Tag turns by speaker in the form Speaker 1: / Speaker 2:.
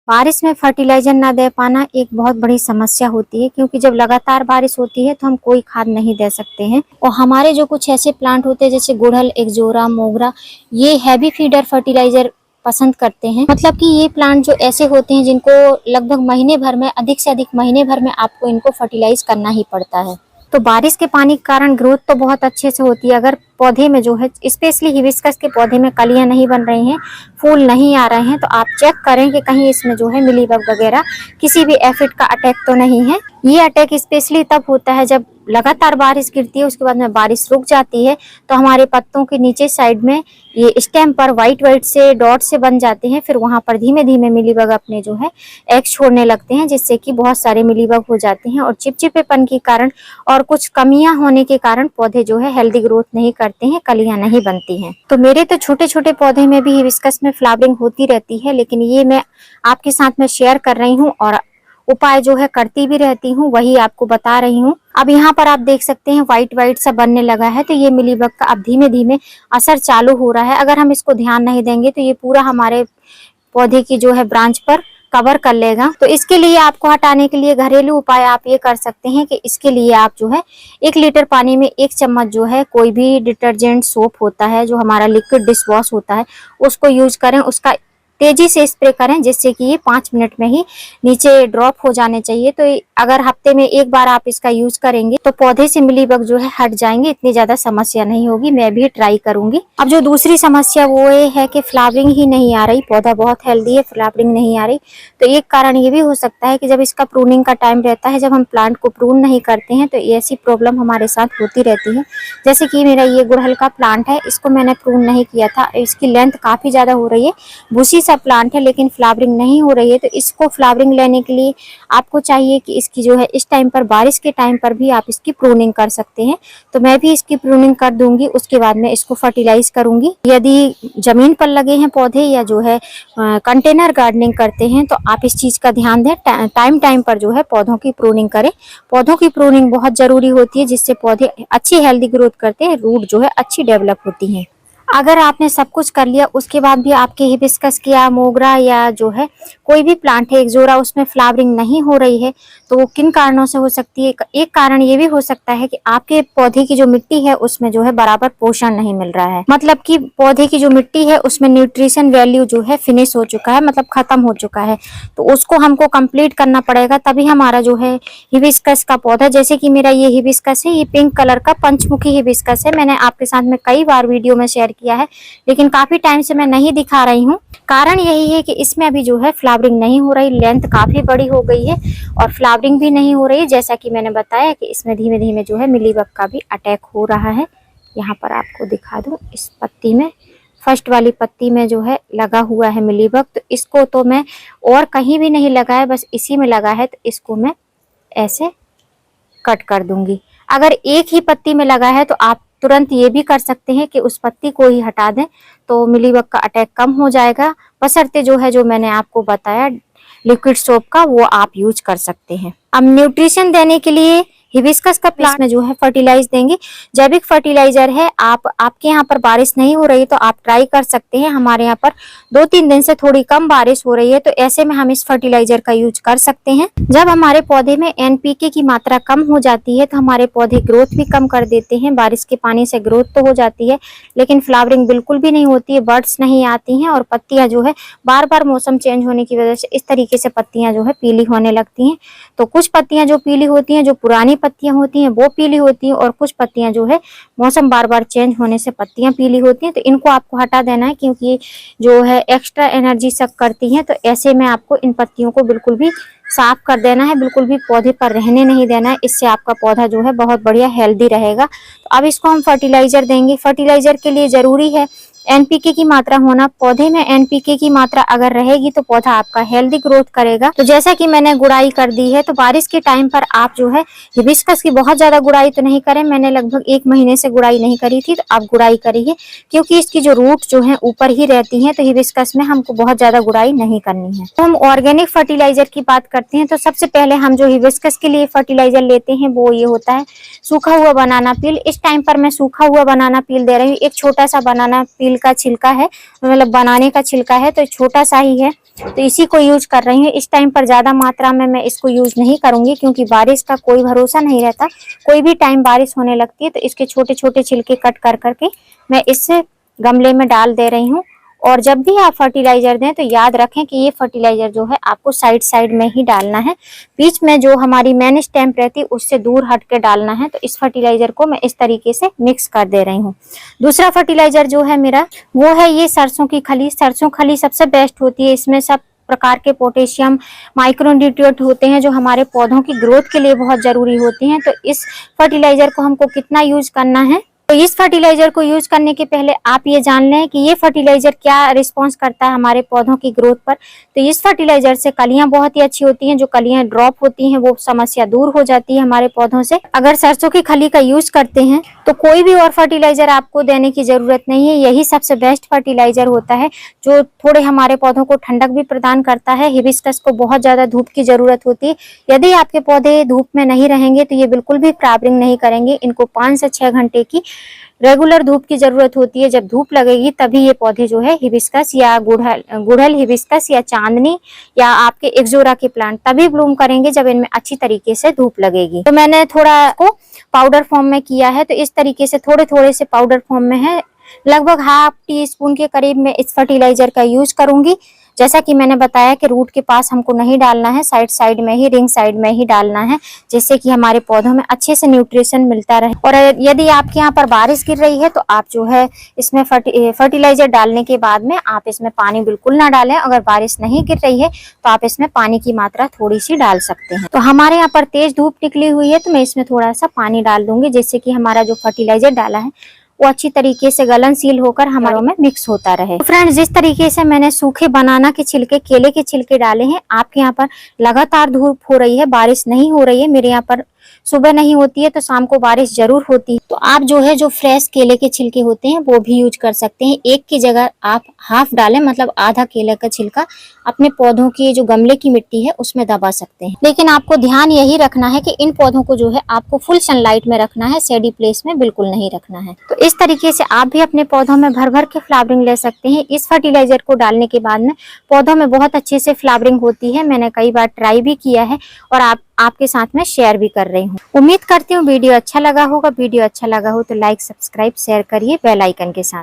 Speaker 1: बारिश में फर्टिलाइजर ना दे पाना एक बहुत बड़ी समस्या होती है, क्योंकि जब लगातार बारिश होती है तो हम कोई खाद नहीं दे सकते हैं। और हमारे जो कुछ ऐसे प्लांट होते हैं जैसे गुड़हल, एक्जोरा, मोगरा, ये हैवी फीडर फर्टिलाइजर पसंद करते हैं। मतलब कि ये प्लांट जो ऐसे होते हैं जिनको लगभग महीने भर में, अधिक से अधिक महीने भर में आपको इनको फर्टिलाइज करना ही पड़ता है। तो बारिश के पानी के कारण ग्रोथ तो बहुत अच्छे से होती है। अगर पौधे में जो है, स्पेशली हिबिस्कस के पौधे में कलियां नहीं बन रही हैं, फूल नहीं आ रहे हैं, तो आप चेक करें कि कहीं इसमें जो है मिलीबग वगैरह किसी भी एफिड का अटैक तो नहीं है। ये अटैक स्पेशली तब होता है जब लगातार बारिश गिरती है, उसके बाद में बारिश रुक जाती है, तो हमारे पत्तों के नीचे साइड में ये स्टेम पर व्हाइट व्हाइट से डॉट से बन जाते हैं। फिर वहां पर धीमे धीमे मिलीबग अपने जो है एग छोड़ने लगते हैं, जिससे कि बहुत सारे मिलीबग हो जाते हैं। और चिपचिपेपन के कारण और कुछ कमियां होने के कारण पौधे जो है हेल्दी ग्रोथ नहीं करते हैं, कलियां नहीं बनती हैं। तो मेरे तो छोटे छोटे पौधे में भी हिबिस्कस में फ्लावरिंग होती रहती है, लेकिन ये मैं आपके साथ में शेयर कर रही हूँ और उपाय जो है करती भी रहती हूँ, वही आपको बता रही हूँ। अब यहाँ पर आप देख सकते हैं व्हाइट व्हाइट सा बनने लगा है, तो ये मिलीबग का अब धीमे धीमे असर चालू हो रहा है। अगर हम इसको ध्यान नहीं देंगे तो ये पूरा हमारे पौधे की जो है ब्रांच पर कवर कर लेगा। तो इसके लिए आपको हटाने के लिए घरेलू उपाय आप ये कर सकते हैं कि इसके लिए आप जो है 1 लीटर पानी में 1 चम्मच जो है कोई भी डिटर्जेंट सोप होता है, जो हमारा लिक्विड डिश वॉश होता है, उसको यूज करें। उसका तेजी से स्प्रे करें, जिससे कि ये 5 मिनट में ही नीचे ड्रॉप हो जाने चाहिए। तो अगर हफ्ते में एक बार आप इसका यूज करेंगे तो पौधे से मिलीबग जो है हट जाएंगे, इतनी ज्यादा समस्या नहीं होगी। मैं भी ट्राई करूंगी। अब जो दूसरी समस्या वो ये है कि फ्लावरिंग ही नहीं आ रही, पौधा बहुत हेल्दी है, फ्लावरिंग नहीं आ रही। तो एक कारण ये भी हो सकता है कि जब इसका प्रूनिंग का टाइम रहता है, जब हम प्लांट को प्रून नहीं करते हैं, तो ऐसी प्रॉब्लम हमारे साथ होती रहती है। जैसे कि मेरा ये गुड़हल का प्लांट है, इसको मैंने प्रून नहीं किया था, इसकी लेंथ काफी ज्यादा हो रही है, भूसी सा प्लांट है, लेकिन फ्लावरिंग नहीं हो रही है। तो इसको फ्लावरिंग लेने के लिए आपको चाहिए कि इसकी जो है इस टाइम पर, बारिश के टाइम पर भी आप इसकी प्रूनिंग कर सकते हैं। तो मैं भी इसकी प्रूनिंग कर दूंगी, उसके बाद में इसको फर्टिलाइज करूंगी। यदि जमीन पर लगे हैं पौधे या जो है कंटेनर गार्डनिंग करते हैं, तो आप इस चीज का ध्यान दें, टाइम टाइम पर जो है पौधों की प्रूनिंग करें। पौधों की प्रूनिंग बहुत जरूरी होती है, जिससे पौधे अच्छी हेल्दी ग्रोथ करते हैं, रूट जो है अच्छी डेवलप होती है। अगर आपने सब कुछ कर लिया, उसके बाद भी आपके हिबिस्कस या मोगरा या जो है कोई भी प्लांट है, एक्जोरा, उसमें फ्लावरिंग नहीं हो रही है, तो वो किन कारणों से हो सकती है? एक कारण ये भी हो सकता है कि आपके पौधे की जो मिट्टी है उसमें जो है बराबर पोषण नहीं मिल रहा है। मतलब कि पौधे की जो मिट्टी है उसमें न्यूट्रिशन वैल्यू जो है फिनिश हो चुका है, मतलब खत्म हो चुका है। तो उसको हमको कंप्लीट करना पड़ेगा, तभी हमारा जो है हिबिस्कस का पौधा, जैसे कि मेरा ये हिबिस्कस है, ये पिंक कलर का पंचमुखी हिबिस्कस है। मैंने आपके साथ में कई बार वीडियो में शेयर किया है, लेकिन काफी टाइम से मैं नहीं दिखा रही हूँ। कारण यही है कि इसमें अभी जो है फ्लावरिंग नहीं हो रही, लेंथ काफी बड़ी हो गई है और फ्लावरिंग भी नहीं हो रही है। जैसा कि मैंने बताया कि इसमें धीमे धीमे जो है मिलीबग का भी अटैक हो रहा है। यहाँ पर आपको दिखा दूं, इस पत्ती में, फर्स्ट वाली पत्ती में जो है लगा हुआ है मिलीबग। तो इसको तो मैं और कहीं भी नहीं लगा है, बस इसी में लगा है, तो इसको मैं ऐसे कट कर दूंगी। अगर एक ही पत्ती में लगा है तो आप तुरंत ये भी कर सकते हैं कि उस पत्ती को ही हटा दें, तो मिलीबग का अटैक कम हो जाएगा। बशर्ते जो है, जो मैंने आपको बताया लिक्विड सोप का, वो आप यूज कर सकते हैं। अब न्यूट्रिशन देने के लिए हिबिस्कस का प्लांट में जो है फर्टिलाइज देंगे, जैविक फर्टिलाइजर है। आपके यहाँ पर बारिश नहीं हो रही तो आप ट्राई कर सकते हैं। हमारे यहाँ पर 2-3 दिन से थोड़ी कम बारिश हो रही है, तो ऐसे में हम इस फर्टिलाइजर का यूज कर सकते हैं। जब हमारे पौधे में एनपीके की मात्रा कम हो जाती है तो हमारे पौधे ग्रोथ भी कम कर देते हैं। बारिश के पानी से ग्रोथ तो हो जाती है, लेकिन फ्लावरिंग बिल्कुल भी नहीं होती है, बर्ड्स नहीं आती हैं, और पत्तियां जो है बार बार मौसम चेंज होने की वजह से इस तरीके से पत्तियां जो है पीली होने लगती हैं। तो कुछ पत्तियां जो पीली होती हैं, जो पुरानी पत्तियां होती हैं, वो पीली होती हैं, और कुछ पत्तियां जो है मौसम बार बार चेंज होने से पत्तियां पीली होती हैं। तो इनको आपको हटा देना है, क्योंकि जो है एक्स्ट्रा एनर्जी सक करती हैं। तो ऐसे में आपको इन पत्तियों को बिल्कुल भी साफ कर देना है, बिल्कुल भी पौधे पर रहने नहीं देना है। इससे आपका पौधा जो है बहुत बढ़िया हेल्दी रहेगा। तो अब इसको हम फर्टिलाइजर देंगे। फर्टिलाइजर के लिए जरूरी है एनपीके की मात्रा होना। पौधे में एनपीके की मात्रा अगर रहेगी तो पौधा आपका हेल्दी ग्रोथ करेगा। तो जैसा कि मैंने गुड़ाई कर दी है, तो बारिश के टाइम पर आप जो है हिबिस्कस की बहुत ज्यादा गुड़ाई तो नहीं करें। मैंने लगभग 1 महीने से गुड़ाई नहीं करी थी, तो आप गुड़ाई करिए, क्योंकि इसकी जो रूट जो है ऊपर ही रहती है। तो हिबिस्कस में हमको बहुत ज्यादा गुड़ाई नहीं करनी है। तो हम ऑर्गेनिक फर्टिलाइजर की बात करते हैं, तो सबसे पहले हम जो हिबिस्कस के लिए फर्टिलाइजर लेते हैं वो ये होता है सूखा हुआ बनाना पील। इस टाइम पर मैं सूखा हुआ बनाना पील दे रही हूँ। एक छोटा सा बनाना पील छिलका है, मतलब बनाने का छिलका है, तो छोटा सा ही है, तो इसी को यूज कर रही हूँ। इस टाइम पर ज्यादा मात्रा में मैं इसको यूज नहीं करूंगी, क्योंकि बारिश का कोई भरोसा नहीं रहता, कोई भी टाइम बारिश होने लगती है। तो इसके छोटे छोटे छिलके कट कर करके मैं इस गमले में डाल दे रही हूँ। और जब भी आप फर्टिलाइजर दें तो याद रखें कि ये फर्टिलाइजर जो है आपको साइड साइड में ही डालना है, बीच में जो हमारी मेन स्टेम रहती है उससे दूर हट के डालना है। तो इस फर्टिलाइजर को मैं इस तरीके से मिक्स कर दे रही हूँ। दूसरा फर्टिलाइजर जो है मेरा, वो है ये सरसों की खली। सरसों खली सबसे बेस्ट होती है, इसमें सब प्रकार के पोटेशियम, माइक्रोन्यूट्रिएंट होते हैं जो हमारे पौधों की ग्रोथ के लिए बहुत जरूरी होती हैं। तो इस फर्टिलाइजर को हमको कितना यूज करना है, तो इस फर्टिलाइजर को यूज करने के पहले आप ये जान लें कि ये फर्टिलाइजर क्या रिस्पॉन्स करता है हमारे पौधों की ग्रोथ पर। तो इस फर्टिलाइजर से कलियां बहुत ही अच्छी होती हैं, जो कलियां ड्रॉप होती हैं वो समस्या दूर हो जाती है हमारे पौधों से। अगर सरसों की खली का यूज करते हैं तो कोई भी और फर्टिलाइजर आपको देने की जरूरत नहीं है, यही सबसे बेस्ट फर्टिलाइजर होता है, जो थोड़े हमारे पौधों को ठंडक भी प्रदान करता है। हिबिस्कस को बहुत ज्यादा धूप की जरूरत होती है, यदि आपके पौधे धूप में नहीं रहेंगे तो ये बिल्कुल भी फ्लावरिंग नहीं करेंगे। इनको 5 से 6 घंटे की रेगुलर धूप की जरूरत होती है। जब धूप लगेगी तभी ये पौधे जो है हिबिस्कस या गुड़हल हिबिस्कस या चांदनी या आपके एक्जोरा के प्लांट तभी ब्लूम करेंगे जब इनमें अच्छी तरीके से धूप लगेगी। तो मैंने थोड़ा को पाउडर फॉर्म में किया है, तो इस तरीके से थोड़े थोड़े से पाउडर फॉर्म में है, लगभग ½ टीस्पून के करीब मैं इस फर्टिलाइजर का यूज करूंगी। जैसा कि मैंने बताया कि रूट के पास हमको नहीं डालना है, साइड साइड में ही, रिंग साइड में ही डालना है, जिससे कि हमारे पौधों में अच्छे से न्यूट्रिशन मिलता रहे। और यदि आपके यहाँ पर बारिश गिर रही है तो आप जो है इसमें फर्टिलाइजर डालने के बाद में आप इसमें पानी बिल्कुल ना डालें। अगर बारिश नहीं गिर रही है तो आप इसमें पानी की मात्रा थोड़ी सी डाल सकते हैं। तो हमारे यहाँ पर तेज धूप निकली हुई है तो मैं इसमें थोड़ा सा पानी डाल दूंगी, जिससे कि हमारा जो फर्टिलाइजर डाला है वो अच्छी तरीके से गलनशील होकर हमारे में मिक्स होता रहे। तो फ्रेंड्स, जिस तरीके से मैंने सूखे बनाना के छिलके, केले के छिलके डाले हैं, आपके यहाँ पर लगातार धूप हो रही है, बारिश नहीं हो रही है, मेरे यहाँ पर सुबह नहीं होती है तो शाम को बारिश जरूर होती है, तो आप जो है जो फ्रेश केले के छिलके होते हैं वो भी यूज कर सकते हैं। एक की जगह आप ½ डालें, मतलब आधा केले का छिलका अपने पौधों की जो गमले की मिट्टी है उसमें दबा सकते हैं। लेकिन आपको ध्यान यही रखना है कि इन पौधों को जो है आपको फुल सनलाइट में रखना है, शेडी प्लेस में बिल्कुल नहीं रखना है। तो इस तरीके से आप भी अपने पौधों में भर भर के फ्लावरिंग ले सकते हैं। इस फर्टिलाइजर को डालने के बाद में पौधों में बहुत अच्छे से फ्लावरिंग होती है। मैंने कई बार ट्राई भी किया है और आपके साथ में शेयर भी कर रही हूँ। उम्मीद करती हूँ वीडियो अच्छा लगा होगा। वीडियो अच्छा लगा हो तो लाइक, सब्सक्राइब, शेयर करिए बेल आइकन के साथ।